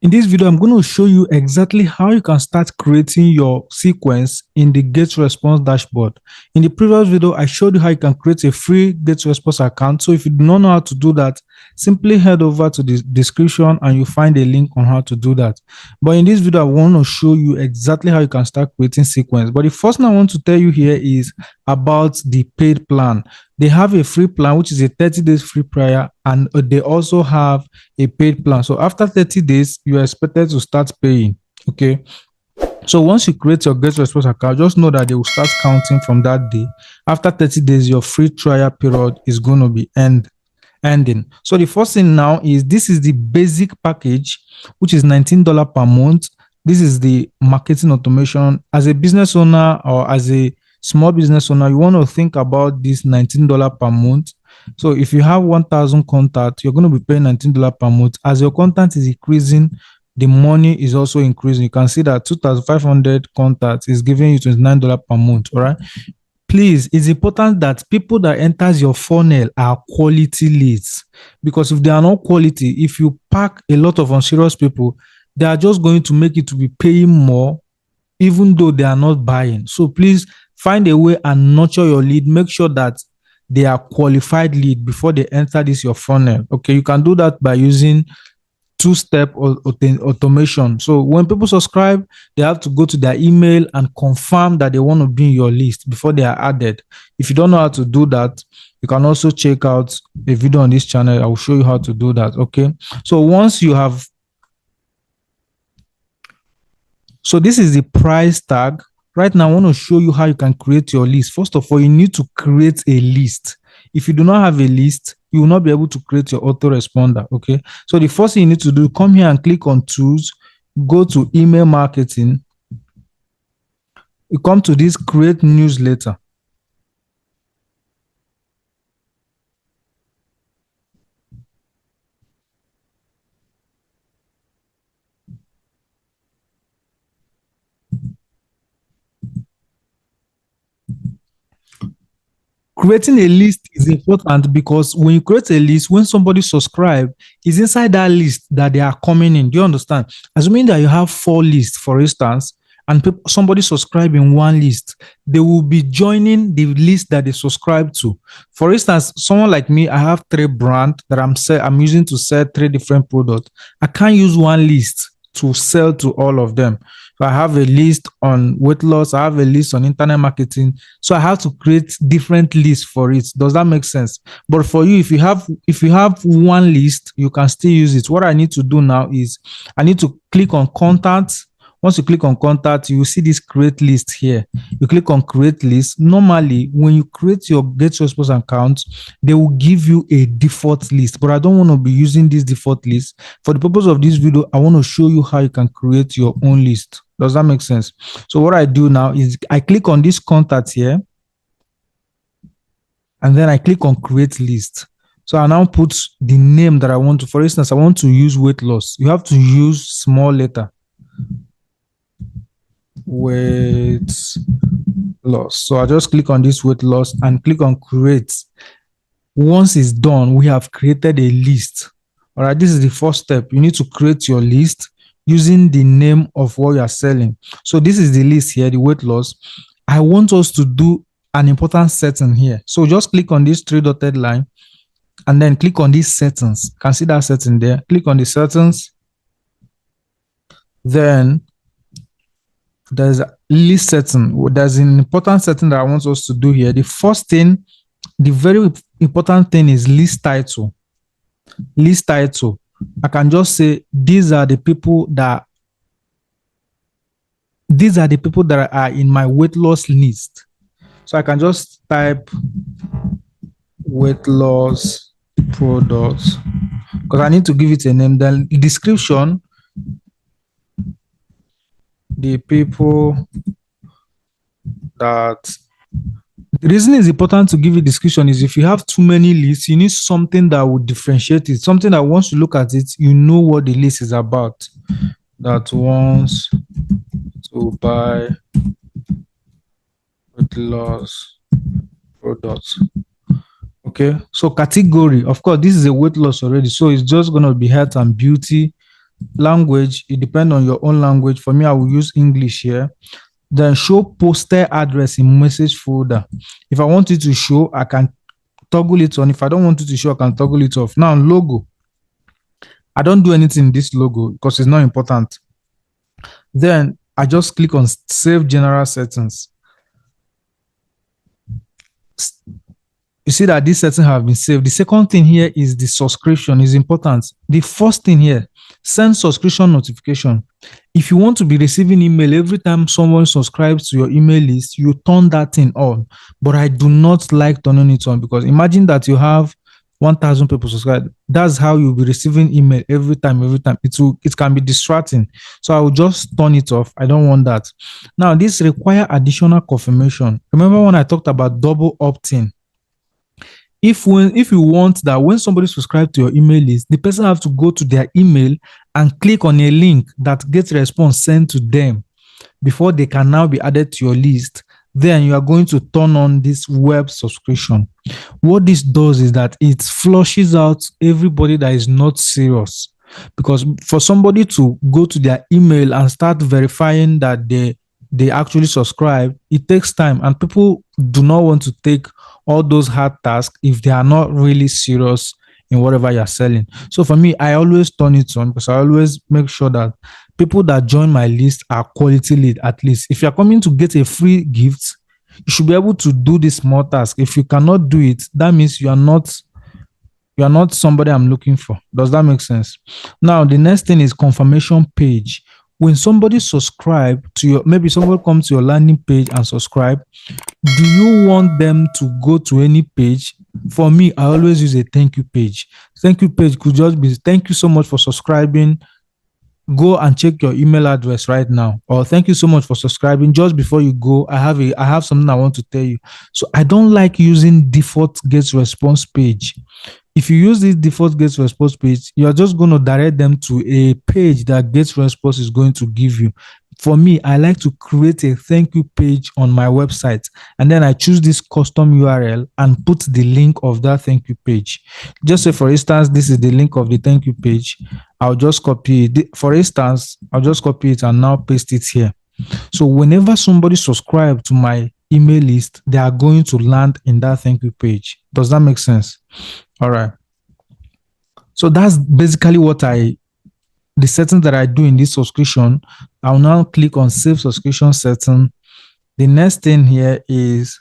In this video, I'm going to show you exactly how you can start creating your sequence in the Getresponse dashboard. In the previous video, I showed you how you can create a free Getresponse account. So if you do not know how to do that, simply head over to the description and you find a link on how to do that. But in this video, I want to show you exactly how you can start creating sequence. But the first thing I want to tell you here is about the paid plan. They have a free plan, which is a 30 days free trial, and they also have a paid plan. So after 30 days, you are expected to start paying. Okay. So once you create your Getresponse account, just know that they will start counting from that day. After 30 days, your free trial period is going to be ending. So the first thing now is this is the basic package, which is $19 per month. This is the marketing automation. As a business owner or as a small business owner, you want to think about this $19 per month. So if you have 1,000 contacts, you're going to be paying $19 per month. As your contact is increasing, the money is also increasing. You can see that 2,500 contacts is giving you $29 per month. All right. Please, it's important that people that enters your funnel are quality leads, because if they are not quality, if you pack a lot of unserious people, they are just going to make it to be paying more even though they are not buying. So please find a way and nurture your lead. Make sure that they are qualified lead before they enter this your funnel. Okay, you can do that by using two-step automation. So when people subscribe, they have to go to their email and confirm that they want to be in your list before they are added. If you don't know how to do that, you can also check out a video on this channel. I will show you how to do that. Okay. So once you have, so this is the price tag. Right now, I want to show you how you can create your list. First of all, you need to create a list. If you do not have a list, you will not be able to create your autoresponder. Okay. So the first thing you need to do, come here and click on tools, go to email marketing. You come to this create newsletter. Creating a list is important because when you create a list, when somebody subscribe, it's inside that list that they are coming in. Do you understand? Assuming that you have 4 lists, for instance, and somebody subscribe in one list, they will be joining the list that they subscribe to. For instance, someone like me, I have 3 brands that I'm using to sell 3 different products. I can't use one list to sell to all of them. So I have a list on weight loss. I have a list on internet marketing. So I have to create different lists for it. Does that make sense? But for you, if you have one list, you can still use it. What I need to do now is I need to click on contacts. Once you click on contact, you will see this create list here. You click on create list. Normally, when you create your Getresponse account, they will give you a default list, but I don't want to be using this default list. For the purpose of this video, I want to show you how you can create your own list. Does that make sense? So what I do now is I click on this contact here, and then I click on create list. So I now put the name that I want to. For instance, I want to use weight loss. You have to use small letter. Weight loss. So I just click on this weight loss and click on create. Once it's done, we have created a list. All right, this is the first step. You need to create your list using the name of what you are selling. So this is the list here, the weight loss. I want us to do an important setting here. So just click on this 3 dotted line and then click on these settings. You can see that setting there. Click on the settings. Then there's a list setting. There's an important setting that I want us to do here. The first thing, the very important thing is list title. List title. I can just say these are the people that are in my weight loss list. So I can just type weight loss products because I need to give it a name. Then the description, the people that, the reason it's important to give a description is if you have too many lists, you need something that would differentiate it, something that once you look at it, you know what the list is about. That wants to buy weight loss products. Okay, so category, of course, this is a weight loss already, so it's just going to be health and beauty. language, it depends on your own language. For me, I will use English here. Then show poster address in message folder. If I want it to show, I can toggle it on. If I don't want it to show, I can toggle it off. Now, logo. I don't do anything in this logo because it's not important. Then I just click on save general settings. You see that these settings have been saved. The second thing here is the subscription is important. The first thing here, send subscription notification. If you want to be receiving email every time someone subscribes to your email list, you turn that thing on. But I do not like turning it on because imagine that you have 1,000 people subscribed. That's how you'll be receiving email every time. It can be distracting. So I will just turn it off. I don't want that. Now, this require additional confirmation. Remember when I talked about double opt-in? If you want that when somebody subscribes to your email list, the person have to go to their email and click on a link that Getresponse sent to them before they can now be added to your list, then you are going to turn on this web subscription. What this does is that it flushes out everybody that is not serious. Because for somebody to go to their email and start verifying that they actually subscribe, it takes time, and people do not want to take all those hard tasks if they are not really serious in whatever you're selling. So for me, I always turn it on because I always make sure that people that join my list are quality lead. At least if you're coming to get a free gift, you should be able to do this small task. If you cannot do it, that means you are not somebody I'm looking for. Does that make sense? Now, the next thing is confirmation page. When somebody subscribe to your, maybe somebody comes to your landing page and subscribe, do you want them to go to any page? For me, I always use a thank you page. Thank you page could just be thank you so much for subscribing. Go and check your email address right now, or thank you so much for subscribing. Just before you go, I have something I want to tell you. So I don't like using default Getresponse page. If you use this default Getresponse page, you're just going to direct them to a page that Getresponse is going to give you. For me, I like to create a thank you page on my website, and then I choose this custom URL and put the link of that thank you page. Just say, for instance, this is the link of the thank you page. I'll just copy it. For instance, I'll just copy it and now paste it here. So whenever somebody subscribes to my email list, they are going to land in that thank you page. Does that make sense? All right. So that's basically the settings that I do in this subscription. I'll now click on save subscription setting. The next thing here is,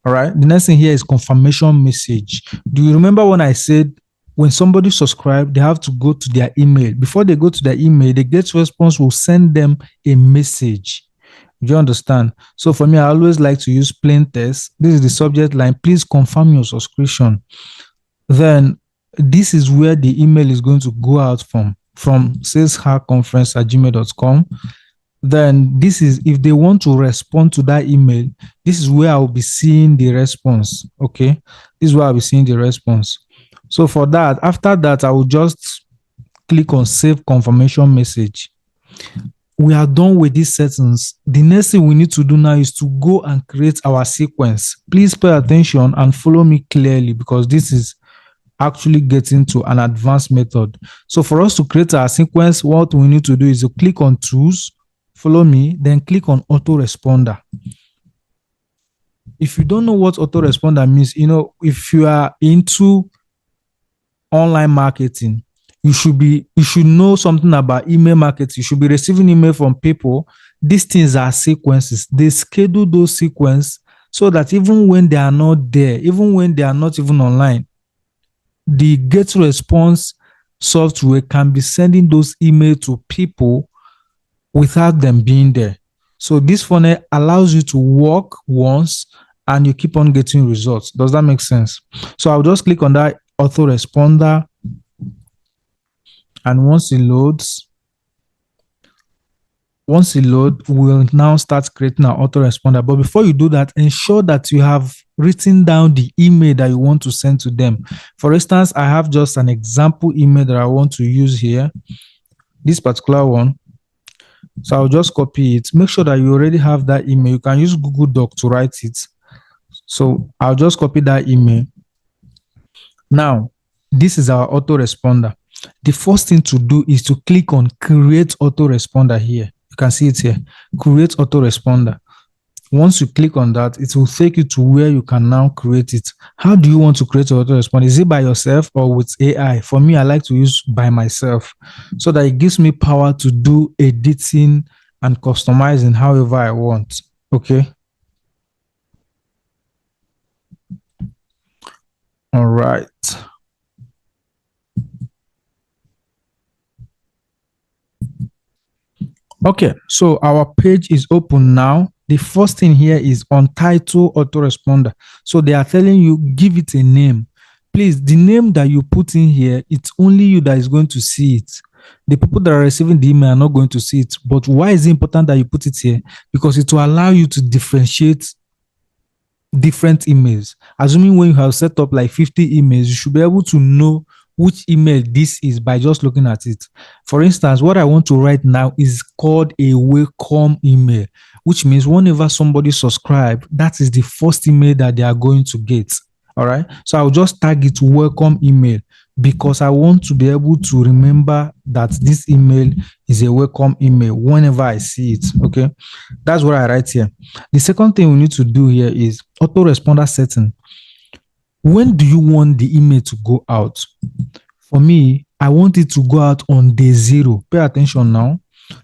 all right, the next thing here is confirmation message. Do you remember when I said when somebody subscribes, they have to go to their email? Before they go to their email, the Getresponse will send them a message. Do you understand? So for me, I always like to use plain text. This is the subject line. Please confirm your subscription. Then this is where the email is going to go out from saleshackconference@gmail.com. Then this is, if they want to respond to that email, this is where I'll be seeing the response. Okay, this is where I'll be seeing the response. So for that, after that, I will just click on save confirmation message. We are done with these settings. The next thing we need to do now is to go and create our sequence. Please pay attention and follow me clearly, because this is actually getting to an advanced method. So for us to create our sequence, what we need to do is to click on tools, follow me, then click on autoresponder. If you don't know what autoresponder means, if you are into online marketing, you should know something about email marketing. You should be receiving email from people. These things are sequences. They schedule those sequences so that even when they are not there, even when they are not even online, the Getresponse software can be sending those emails to people without them being there. So this funnel allows you to work once and you keep on getting results. Does that make sense? So I'll just click on that autoresponder, and once it loads, we'll now start creating our autoresponder. But before you do that, ensure that you have written down the email that you want to send to them. For instance, I have just an example email that I want to use here, this particular one. So I'll just copy it. Make sure that you already have that email. You can use Google Doc to write it. So I'll just copy that email. Now, this is our autoresponder. The first thing to do is to click on create autoresponder here. You can see it here. Create autoresponder. Once you click on that, it will take you to where you can now create it. How do you want to create your autoresponder? Is it by yourself or with AI? For me, I like to use by myself so that it gives me power to do editing and customizing however I want. Okay. All right. Okay, so our page is open now. The first thing here is untitled autoresponder. So they are telling you give it a name. Please, the name that you put in here, it's only you that is going to see it. The people that are receiving the email are not going to see it. But why is it important that you put it here? Because it will allow you to differentiate different emails. Assuming when you have set up like 50 emails, you should be able to know which email this is by just looking at it. For instance, what I want to write now is called a welcome email, which means whenever somebody subscribe, that is the first email that they are going to get. All right. So I'll just tag it welcome email because I want to be able to remember that this email is a welcome email whenever I see it. Okay. That's what I write here. The second thing we need to do here is autoresponder setting. When do you want the email to go out? For me, I want it to go out on day zero. Pay attention now.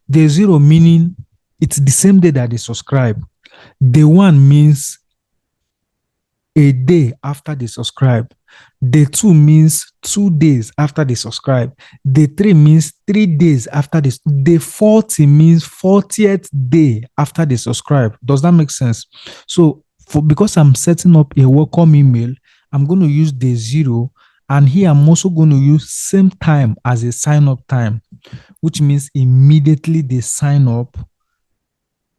Day zero meaning it's the same day that they subscribe. Day one means a day after they subscribe. Day two means 2 days after they subscribe. Day three means 3 days after this. Day 40 means 40th day after they subscribe. Does that make sense? So because I'm setting up a welcome email, I'm going to use day zero. And here I'm also going to use same time as a sign up time, which means immediately they sign up,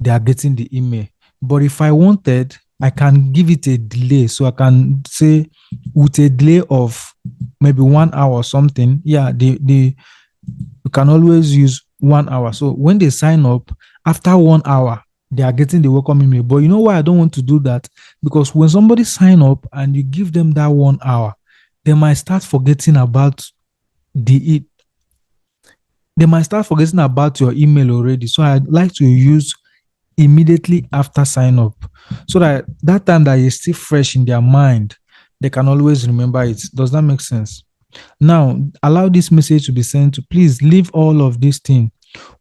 they are getting the email. But if I wanted, I can give it a delay. So I can say with a delay of maybe 1 hour or something. Yeah, you can always use 1 hour. So when they sign up, after 1 hour, they are getting the welcome email. But you know why I don't want to do that? Because when somebody sign up and you give them that 1 hour, they might start forgetting about the they might start forgetting about your email already. So I'd like to use immediately after sign up so that that time that is still fresh in their mind, they can always remember it. Does that make sense? Now, allow this message to be sent to please leave all of this thing.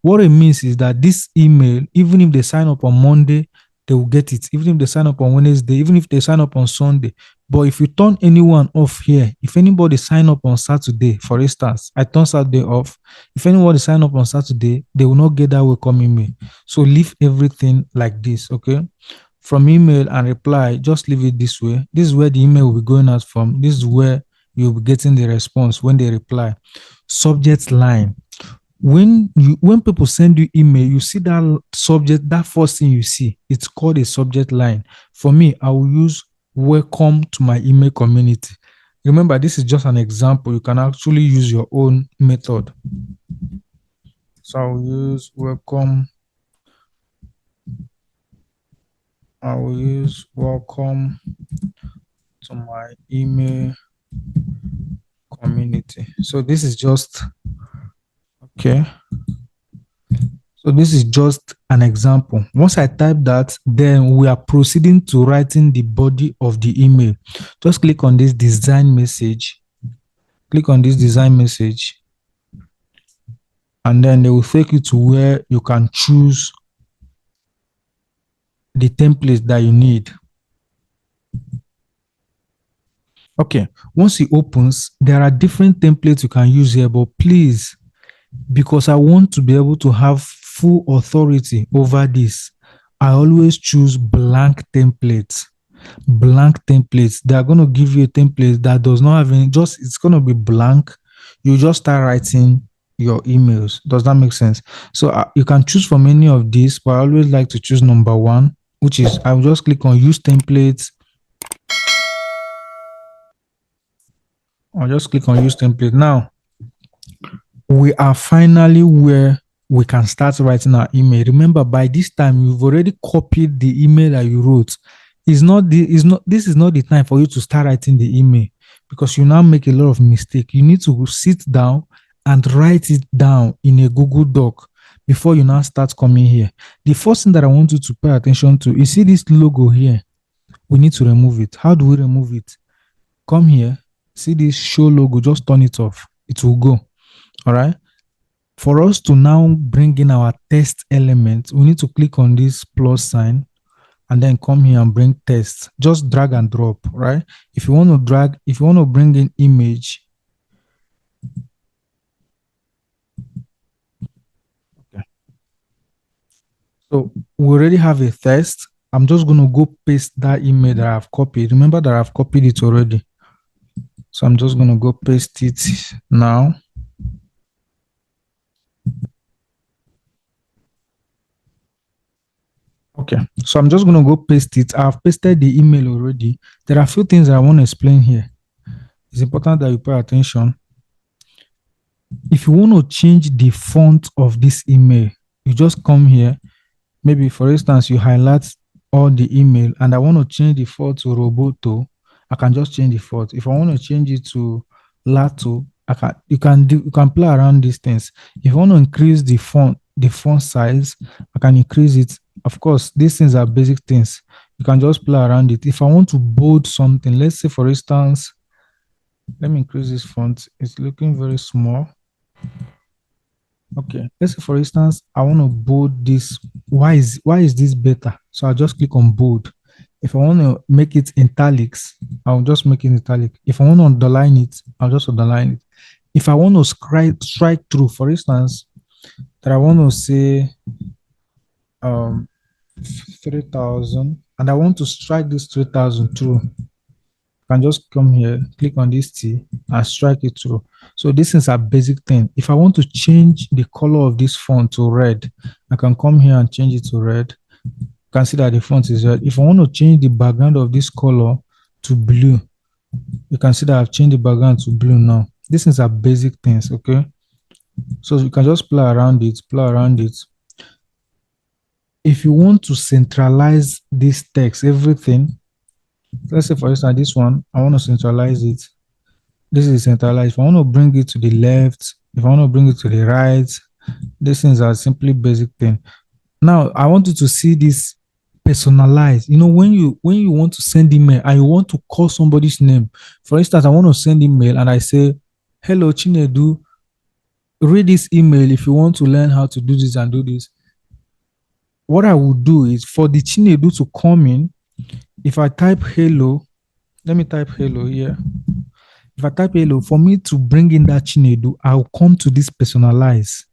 What it means is that this email, even if they sign up on Monday, they will get it. Even if they sign up on Wednesday, even if they sign up on Sunday. But if you turn anyone off here, if anybody sign up on Saturday, for instance, I turn Saturday off. If anybody sign up on Saturday, they will not get that welcome email. So leave everything like this, okay? From email and reply, just leave it this way. This is where the email will be going out from. This is where you'll be getting the response when they reply. Subject line. When people send you email, you see that subject, that first thing you see, it's called a subject line. For me, I will use welcome to my email community. Remember, this is just an example. You can actually use your own method. So I'll use welcome. I will use welcome to my email community. So this is just okay. So this is just an example. Once I type that, then we are proceeding to writing the body of the email. Just click on this design message. Click on this design message. And then they will take you to where you can choose the template that you need. Okay, once it opens, there are different templates you can use here, but please, because I want to be able to have full authority over this, I always choose blank templates. Blank templates. They are going to give you a template that does not have any, just it's going to be blank. You just start writing your emails. Does that make sense? So you can choose from any of these, but I always like to choose number one, which is I'll just click on use templates. I'll just click on use template. Now, we are finally where we can start writing our email. Remember, by this time, you've already copied the email that you wrote. This is not the time for you to start writing the email because you now make a lot of mistake. You need to sit down and write it down in a Google Doc before you now start coming here. The first thing that I want you to pay attention to, you see this logo here, we need to remove it. How do we remove it? Come here, see this show logo, just turn it off. It will go. All right. For us to now bring in our test element, we need to click on this plus sign and then come here and bring test. Just drag and drop, right? If you want to bring in image, okay. So we already have a test. I'm just going to go paste that email that I've copied. Remember that I've copied it already. So I'm just going to go paste it now. Okay, so I'm just going to go paste it. I've pasted the email already. There are a few things I want to explain here. It's important that you pay attention. If you want to change the font of this email, you just come here. Maybe, for instance, you highlight all the email and I want to change the font to Roboto. I can just change the font. If I want to change it to Lato, you can play around these things. If you want to increase the font size, I can increase it. Of course, these things are basic things. You can just play around it. If I want to bold something, let's say, for instance, let me increase this font. It's looking very small. Okay, let's say, for instance, I want to bold this. Why is this better? So I'll just click on bold. If I want to make it italics, I'll just make it italic. If I want to underline it, I'll just underline it. If I want to strike through, for instance, that I want to say 3,000 and I want to strike this 3,000 through, I can just come here, click on this T and strike it through. So this is a basic thing. If I want to change the color of this font to red, I can come here and change it to red. You can see that the font is red. If I want to change the background of this color to blue, you can see that I've changed the background to blue now. This is a basic things, okay? So you can just play around it, If you want to centralize this text, everything, let's say, for instance, this one, I want to centralize it. This is centralized. If I want to bring it to the left, if I want to bring it to the right, these things are simply basic thing. Now, I want you to see this personalized. You know, when you want to send email and you want to call somebody's name. For instance, I want to send email and I say, hello, Chinedu, read this email if you want to learn how to do this and do this. What I will do is for the Chinedu to come in, if I type hello, let me type hello here. If I type hello, for me to bring in that Chinedu, I'll come to this personalized,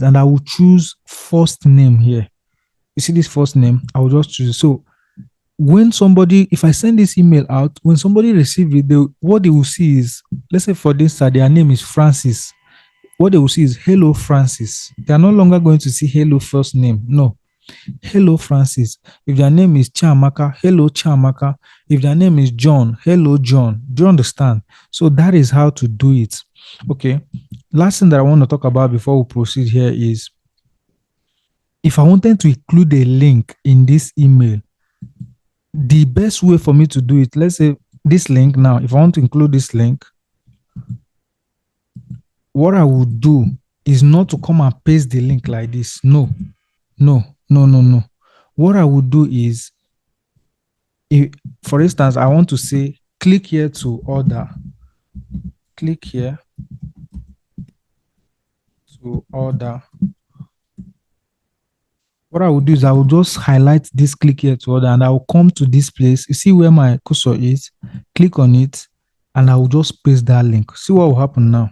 and I will choose first name here. You see this first name, I will just choose it. So when somebody, if I send this email out, when somebody receives it, what they will see is, let's say for this side, their name is Francis. What they will see is hello Francis. They are no longer going to see hello first name. No. Hello Francis. If their name is Chiamaka, hello Chiamaka. If their name is John, hello John. Do you understand? So that is how to do it. Okay. Last thing that I want to talk about before we proceed here is, if I wanted to include a link in this email, the best way for me to do it, let's say this link now, if I want to include this link, what I would do is not to come and paste the link like this. No. What I would do is, for instance, I want to say, click here to order. Click here to order. What I would do is I will just highlight this click here to order and I will come to this place. You see where my cursor is? Click on it and I will just paste that link. See what will happen now.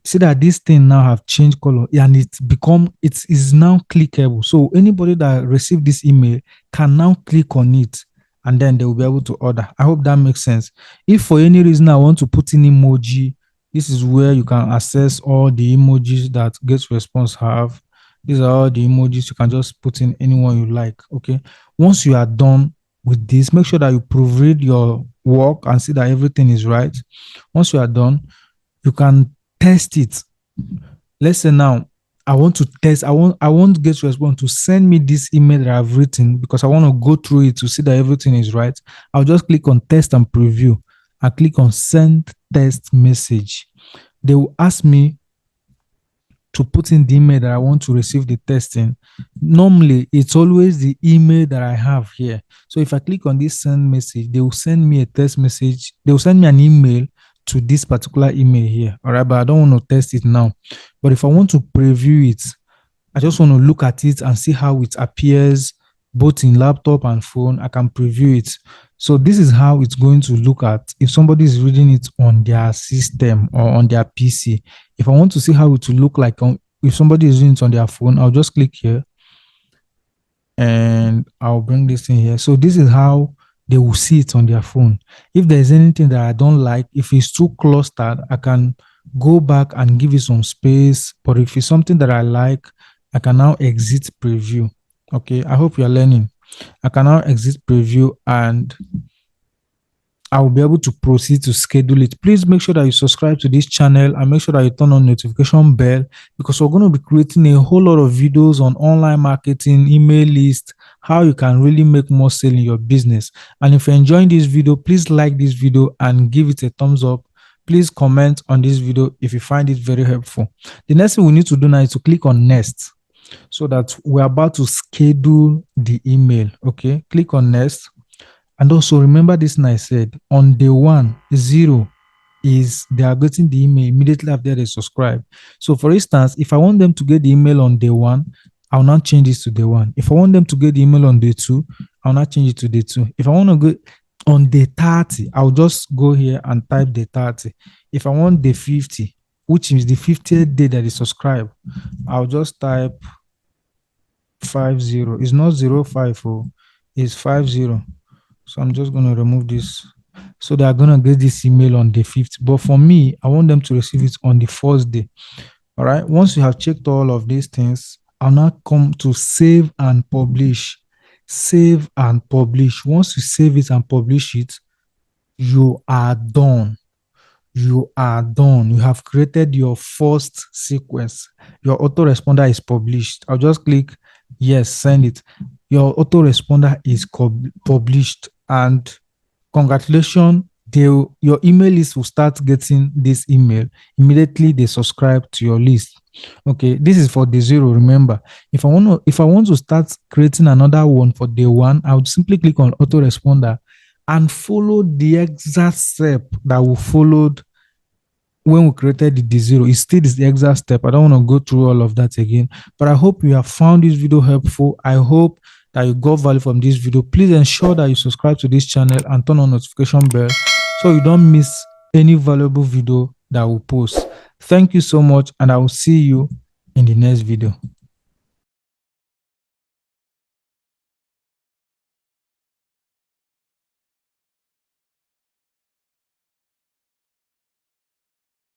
See that this thing now have changed color and it is now clickable. So anybody that received this email can now click on it and then they will be able to order. I hope that makes sense. If for any reason I want to put in emoji, this is where you can access all the emojis that Getresponse have. These are all the emojis. You can just put in anyone you like. Okay. Once you are done with this, make sure that you proofread your work and see that everything is right. Once you are done, you can test it. Let's say now I want to test. I want Getresponse to send me this email that I've written because I want to go through it to see that everything is right. I'll just click on test and preview, I click on send text message. They will ask me to put in the email that I want to receive the text in. Normally, it's always the email that I have here. So if I click on this send message, they will send me a text message. They will send me an email to this particular email here. All right, but I don't want to test it now. But if I want to preview it, I just want to look at it and see how it appears both in laptop and phone. I can preview it. So this is how it's going to look at if somebody is reading it on their system or on their PC. If I want to see how it will look like if somebody is reading it on their phone, I'll just click here and I'll bring this in here. So this is how they will see it on their phone. If there's anything that I don't like, if it's too clustered, I can go back and give it some space. But if it's something that I like, I can now exit preview. Okay, I hope you're learning. I can now exit preview and I will be able to proceed to schedule it. Please make sure that you subscribe to this channel and make sure that you turn on notification bell, because we're going to be creating a whole lot of videos on online marketing, email list, how you can really make more sale in your business. And if you're enjoying this video, please like this video and give it a thumbs up. Please comment on this video if you find it very helpful. The next thing we need to do now is to click on next, so that we're about to schedule the email. Okay, click on next. And also remember this thing I said, on day 1, 0 is they are getting the email immediately after they subscribe. So for instance, if I want them to get the email on day 1, I'll not change this to day 1. If I want them to get the email on day 2, I'll not change it to day 2. If I want to go on day 30, I'll just go here and type day 30. If I want day 50, which is the 50th day that they subscribe, I'll just type 50. It's not 05, it's 50. So I'm just going to remove this. So they are going to get this email on the 5th. But for me, I want them to receive it on the 1st day. All right. Once you have checked all of these things, I'll now come to save and publish. Save and publish. Once you save it and publish it, you are done. You are done. You have created your first sequence. Your autoresponder is published. I'll just click yes, send it. Your autoresponder is published, and congratulations, your email list will start getting this email immediately they subscribe to your list. Okay, this is for day 0. Remember, if I want to start creating another one for day 1, I would simply click on autoresponder and follow the exact step that we followed when we created the day 0. It still is the exact step. I don't want to go through all of that again, but I hope you have found this video helpful. I hope that you got value from this video. Please ensure that you subscribe to this channel and turn on notification bell so you don't miss any valuable video that we post. Thank you so much, and I will see you in the next video.